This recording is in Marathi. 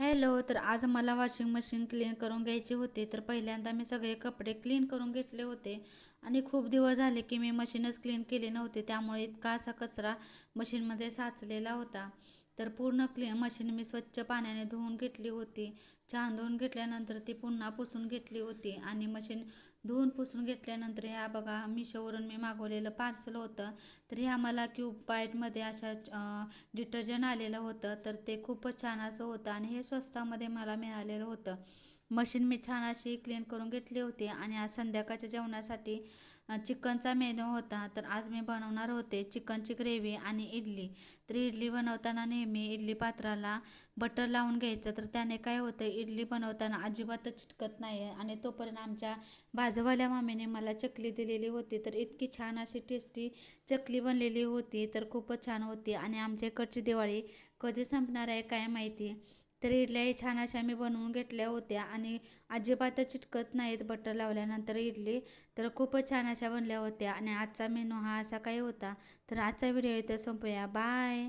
हॅलो. तर आज मला वॉशिंग मशीन क्लीन करून घ्यायची होती. तर पहिल्यांदा मी सगळे कपडे क्लीन करून घेतले होते आणि खूप दिवस झाले की मी मशीनच क्लीन केली नव्हती, त्यामुळे इतका असा कचरा मशीनमध्ये साचलेला होता. तर पूर्ण मशीन मी स्वच्छ पाण्याने धुवून घेतली होती. छान धुवून घेतल्यानंतर ती पुन्हा पुसून घेतली होती आणि मशीन धुवून पुसून घेतल्यानंतर ह्या बघा, मिशोवरून मी मागवलेलं पार्सल होतं. तर ह्या मला क्यूब बाईटमध्ये अशा डिटर्जंट आलेलं होतं. तर ते खूपच छान असं होतं आणि हे स्वस्तामध्ये मला मिळालेलं होतं. मशीन मी छान अशी क्लीन करून घेतली होती आणि आज संध्याकाळच्या जेवणासाठी चिकनचा मेनू होता. तर आज मी बनवणार होते चिकनची ग्रेव्ही आणि इडली. तर इडली बनवताना नेहमी इडली पात्राला बटर लावून घ्यायचं, तर त्याने काय होतं, इडली बनवताना अजिबातच चिटकत नाही आहे. आणि तोपर्यंत आमच्या बाजूवाल्या मामीने मला चकली दिलेली होती. तर इतकी छान अशी टेस्टी चकली बनलेली होती, तर खूपच छान होती. आणि आमच्या इकडची दिवाळी कधी संपणार आहे काय माहिती. तर इडल्याही छान अशा मी बनवून घेतल्या होत्या आणि अजिबातच चिटकत नाहीत बटर लावल्यानंतर इडली. तर खूपच छान अशा बनल्या होत्या आणि आजचा मेनू हा असा काही होता. तर आजचा व्हिडिओ इथं संपूया. बाय.